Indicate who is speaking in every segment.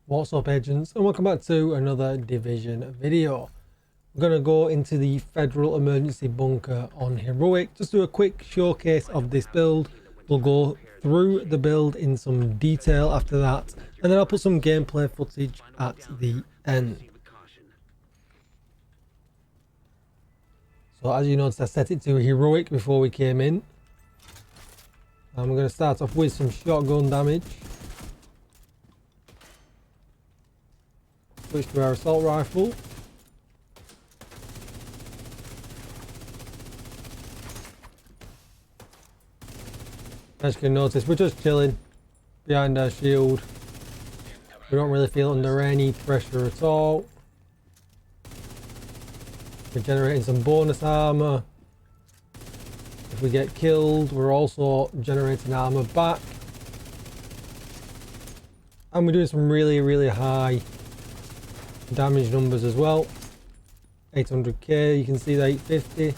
Speaker 1: What's up, agents, and welcome back to another Division video. We're going to go into the Federal Emergency Bunker on Heroic. Just do a quick showcase of this build. We'll go through the build in some detail after that, and then I'll put some gameplay footage at the end. So as you noticed, I set it to Heroic before we came in. And we're going to start off with some shotgun damage. Switch to our assault rifle. As you can notice, we're just chilling behind our shield. We don't really feel under any pressure at all. We're generating some bonus armor. If we get killed, we're also generating armor back. And we're doing some really high damage numbers as well. 800k, you can see the 850.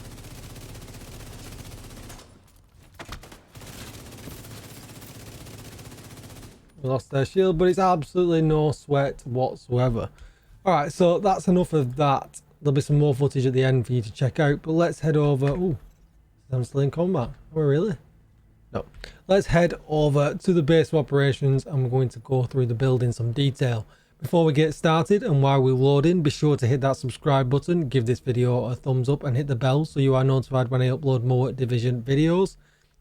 Speaker 1: We lost their shield, but it's absolutely no sweat whatsoever. Alright, so that's enough of that. There'll be some more footage at the end for you to check out, but let's head over. Ooh, I'm still in combat. Oh, really? No. Let's head over to the base of operations and we're going to go through the build in some detail. Before we get started and while we're loading, be sure to hit that subscribe button, give this video a thumbs up and hit the bell so you are notified when I upload more Division videos.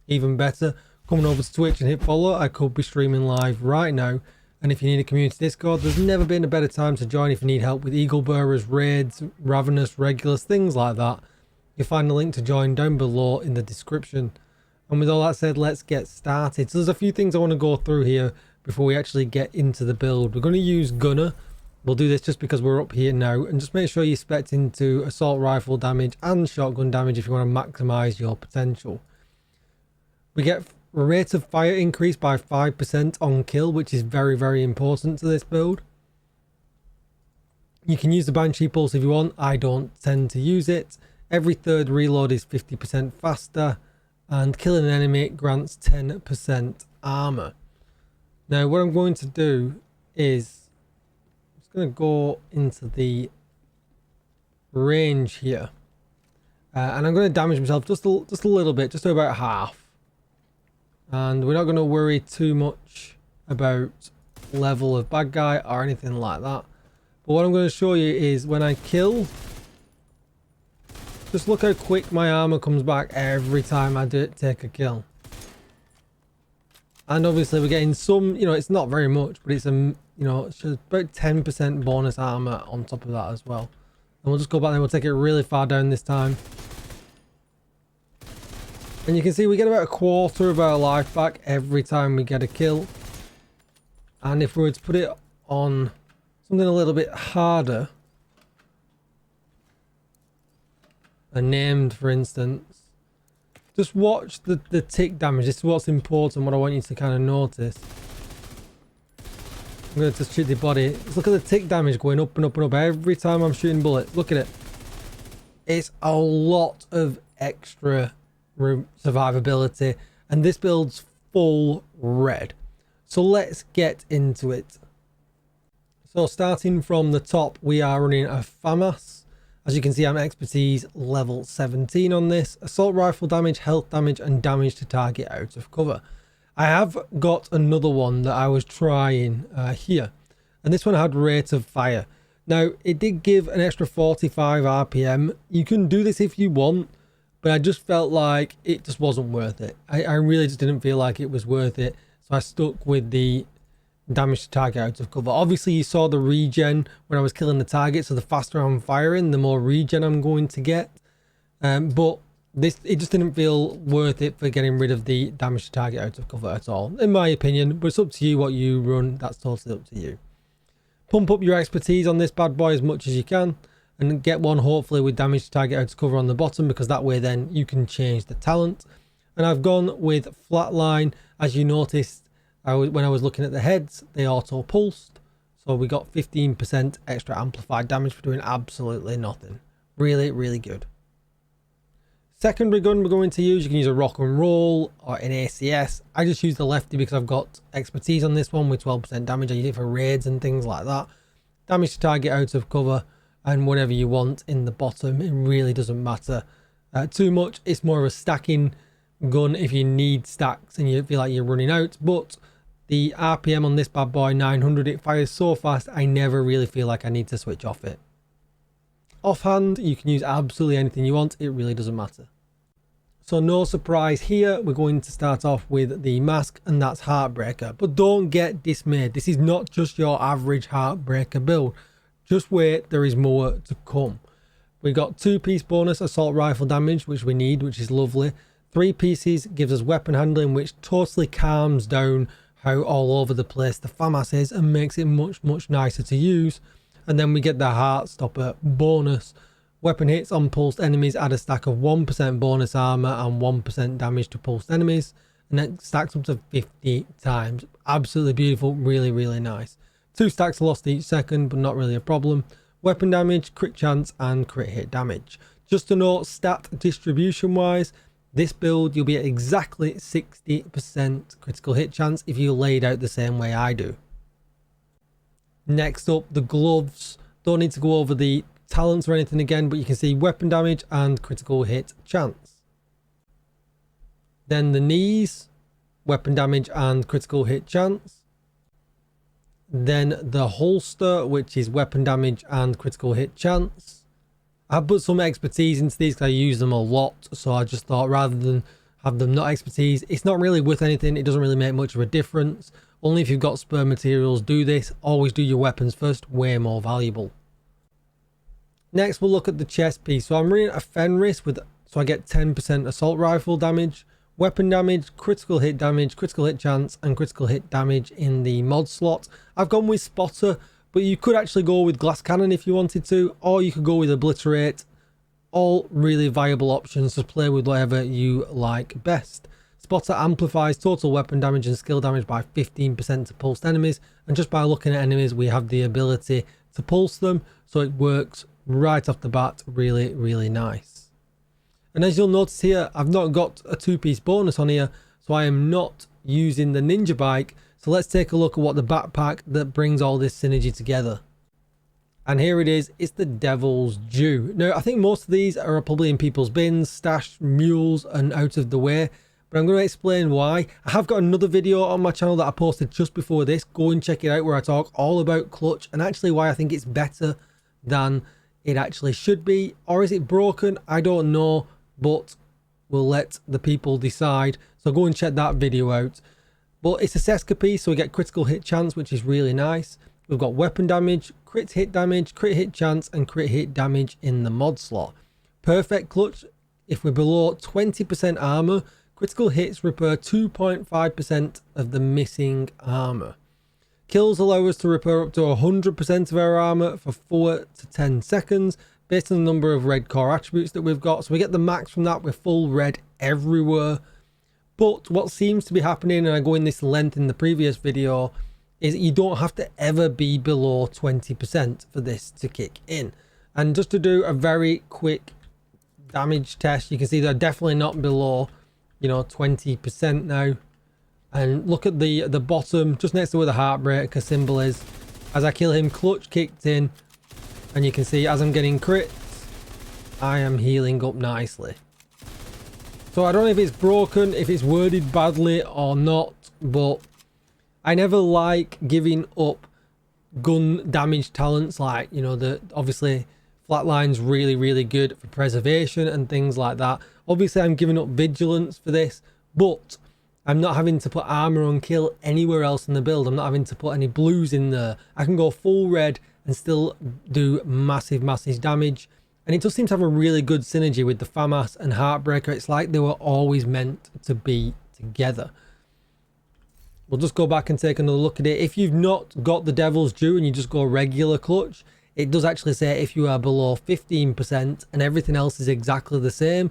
Speaker 1: Even better, coming over to Twitch and hit follow. I could be streaming live right now. And if you need a community Discord, there's never been a better time to join if you need help with Eagle Bearers, Raids, Ravenous, Regulars, things like that. You'll find the link to join down below in the description. And with all that said, let's get started. So there's a few things I want to go through here before we actually get into the build. We're going to use Gunner. We'll do this just because we're up here now. And just make sure you spec into assault rifle damage and shotgun damage if you want to maximize your potential. We get a rate of fire increase by 5% on kill, which is very important to this build. You can use the Banshee Pulse if you want. I don't tend to use it. Every third reload is 50% faster. And killing an enemy grants 10% armor. Now what I'm going to do is I'm just going to go into the range here. And I'm going to damage myself just a little bit, just to about half. And we're not going to worry too much about level of bad guy or anything like that. But what I'm going to show you is when I kill, just look how quick my armor comes back every time I take a kill. And obviously we're getting some, it's not very much, but it's it's just about 10% bonus armor on top of that as well. And we'll just go back there, we'll take it really far down this time. And you can see we get about a quarter of our life back every time we get a kill. And if we were to put it on something a little bit harder, a named for instance, just watch the tick damage. This is what's important, what I want you to kind of notice. I'm going to just shoot the body. Just look at the tick damage going up and up and up every time I'm shooting bullets. Look at it. It's a lot of extra survivability, and this build's full red. So let's get into it. So starting from the top, we are running a FAMAS. As you can see, I'm expertise level 17 on this. Assault rifle damage, health damage, and damage to target out of cover. I have got another one that I was trying here, and this one had rate of fire. Now, it did give an extra 45 RPM. You can do this if you want, but I just felt like it just wasn't worth it. I really just didn't feel like it was worth it. So I stuck with the damage to target out of cover. Obviously, you saw the regen when I was killing the target. So the faster I'm firing, the more regen I'm going to get. But it just didn't feel worth it for getting rid of the damage to target out of cover at all, in my opinion. But it's up to you what you run. That's totally up to you. Pump up your expertise on this bad boy as much as you can. And get one hopefully with damage to target out of cover on the bottom, because that way then you can change the talent. And I've gone with flatline. As you noticed, when I was looking at the heads, they auto pulsed. So we got 15% extra amplified damage for doing absolutely nothing. Really good. Secondary gun we're going to use, you can use a rock and roll or an ACS. I just use the lefty because I've got expertise on this one with 12% damage. I use it for raids and things like that. Damage to target out of cover and whatever you want in the bottom. It really doesn't matter too much. It's more of a stacking gun if you need stacks and you feel like you're running out. But the RPM on this bad boy, 900, it fires so fast I never really feel like I need to switch off it. Offhand, you can use absolutely anything you want. It really doesn't matter. So no surprise here, we're going to start off with the mask, and that's Heartbreaker. But don't get dismayed. This is not just your average Heartbreaker build. Just wait, there is more to come. We got 2-piece bonus assault rifle damage, which we need, which is lovely. 3 pieces gives us weapon handling, which totally calms down how all over the place the FAMAS is and makes it much nicer to use. And then we get the Heartstopper bonus. Weapon hits on pulsed enemies add a stack of 1% bonus armor and 1% damage to pulsed enemies, and that stacks up to 50 times. Absolutely beautiful, really nice. 2 stacks lost each second, but not really a problem. Weapon damage, crit chance, and crit hit damage. Just to note, stat distribution wise, this build you'll be at exactly 60% critical hit chance if you laid out the same way I do. Next up, the gloves. Don't need to go over the talents or anything again, but you can see weapon damage and critical hit chance. Then the knees, weapon damage and critical hit chance. Then the holster, which is weapon damage and critical hit chance. I put some expertise into these because I use them a lot, so I just thought rather than have them not expertise, it's not really worth anything. It doesn't really make much of a difference. Only if you've got spare materials, do this. Always do your weapons first, way more valuable. Next, we'll look at the chest piece. So I'm running a Fenris so I get 10% assault rifle damage, weapon damage, critical hit chance, and critical hit damage in the mod slot. I've gone with Spotter, but you could actually go with glass cannon if you wanted to, or you could go with obliterate. All really viable options to play with whatever you like best. Spotter amplifies total weapon damage and skill damage by 15% to pulsed enemies, and just by looking at enemies we have the ability to pulse them, so it works right off the bat. Really nice. And as you'll notice here, I've not got a 2-piece bonus on here, so I am not using the ninja bike. So let's take a look at what the backpack that brings all this synergy together. And here it is, it's the Devil's Due. Now I think most of these are probably in people's bins, stashed, mules, and out of the way, but I'm going to explain why. I have got another video on my channel that I posted just before this. Go and check it out, where I talk all about clutch and actually why I think it's better than it actually should be. Or is it broken? I don't know, but we'll let the people decide. So go and check that video out. But it's a Seska piece, so we get critical hit chance, which is really nice. We've got weapon damage, crit hit chance, and crit hit damage in the mod slot. Perfect clutch. If we're below 20% armor, critical hits repair 2.5% of the missing armor. Kills allow us to repair up to 100% of our armor for 4 to 10 seconds based on the number of red core attributes that we've got. So we get the max from that with full red everywhere. But what seems to be happening, and I go in this length in the previous video, is you don't have to ever be below 20% for this to kick in. And just to do a very quick damage test, you can see they're definitely not below 20% now. And look at the bottom, just next to where the Heartbreaker symbol is. As I kill him, clutch kicked in, and you can see as I'm getting crits, I am healing up nicely. So I don't know if it's broken, if it's worded badly or not, but I never like giving up gun damage talents, like, obviously Flatline's really good for preservation and things like that. Obviously I'm giving up vigilance for this, but I'm not having to put armor on kill anywhere else in the build. I'm not having to put any blues in there. I can go full red and still do massive damage. And it does seem to have a really good synergy with the FAMAS and Heartbreaker. It's like they were always meant to be together. We'll just go back and take another look at it. If you've not got the Devil's Due and you just go regular clutch, it does actually say if you are below 15% and everything else is exactly the same.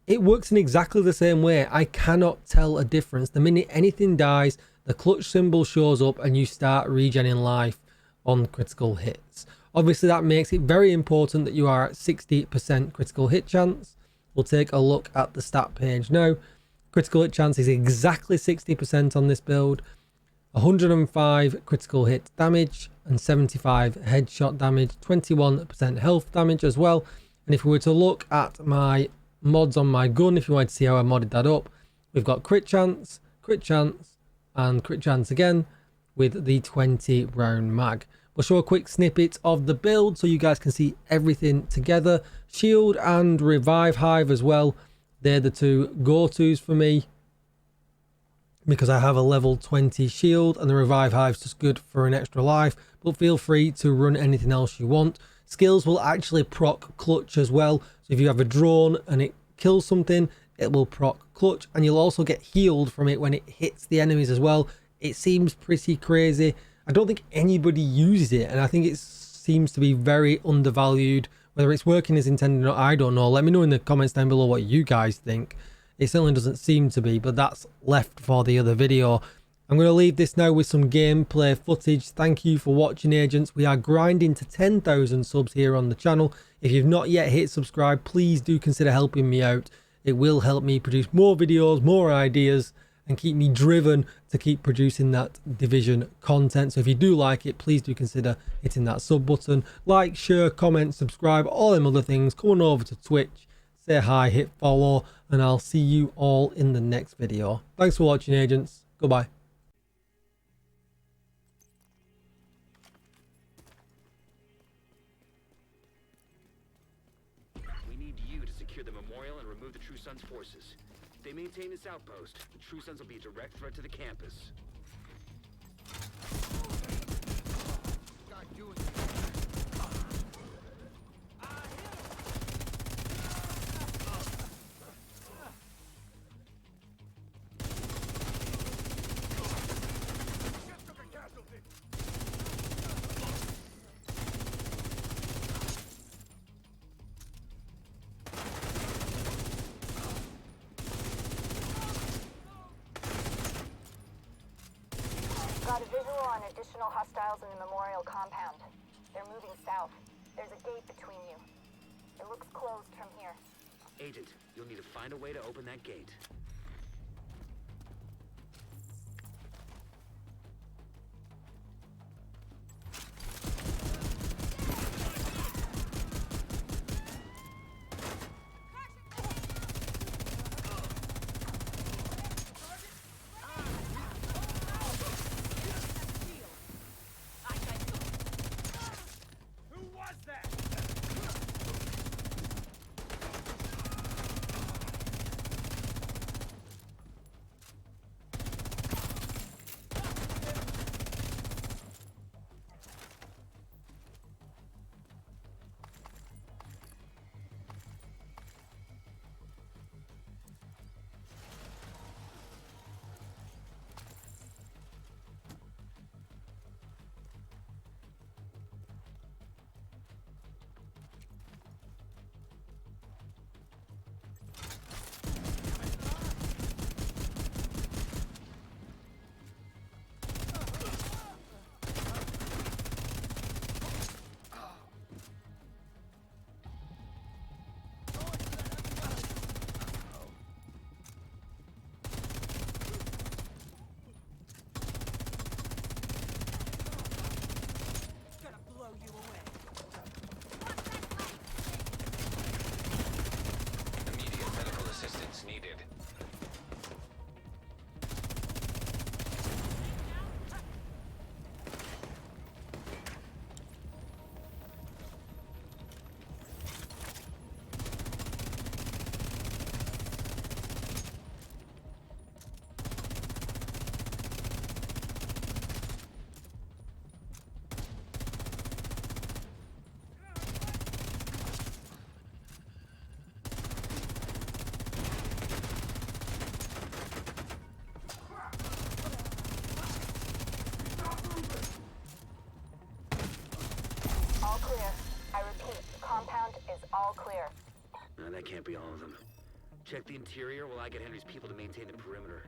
Speaker 1: It works in exactly the same way. I cannot tell a difference. The minute anything dies, the clutch symbol shows up and you start regenerating life on critical hits. Obviously that makes it very important that you are at 60% critical hit chance. We'll take a look at the stat page now. Critical hit chance is exactly 60% on this build. 105 critical hit damage and 75 headshot damage, 21% health damage as well. And if we were to look at my mods on my gun, if you wanted to see how I modded that up, we've got crit chance, and crit chance again with the 20 round mag. We'll show a quick snippet of the build so you guys can see everything together. Shield and revive hive as well. They're the two go-tos for me, because I have a level 20 shield and the revive hive's just good for an extra life, but feel free to run anything else you want. Skills will actually proc clutch as well, so if you have a drone and it kills something, it will proc clutch, and you'll also get healed from it when it hits the enemies as well. It seems pretty crazy. I don't think anybody uses it, and I think it seems to be very undervalued. Whether it's working as intended or not, I don't know. Let me know in the comments down below what you guys think. It certainly doesn't seem to be, but that's left for the other video. I'm going to leave this now with some gameplay footage. Thank you for watching, agents. We are grinding to 10,000 subs here on the channel. If you've not yet hit subscribe, please do consider helping me out. It will help me produce more videos, more ideas, and keep me driven to keep producing that Division content. So if you do like it, please do consider hitting that sub button. Like, share, comment, subscribe, all them other things. Come on over to Twitch, say hi, hit follow, and I'll see you all in the next video. Thanks for watching, agents. Goodbye.
Speaker 2: We need you to secure the memorial and remove the True Sons forces. If they maintain this outpost, the True Sons will be a direct threat to the campus.
Speaker 3: Got a visual on additional hostiles in the memorial compound. They're moving south. There's a gate between you. It looks closed from here.
Speaker 2: Agent, you'll need to find a way to open that gate. Needed.
Speaker 3: All clear.
Speaker 2: No, that can't be all of them. Check the interior while I get Henry's people to maintain the perimeter.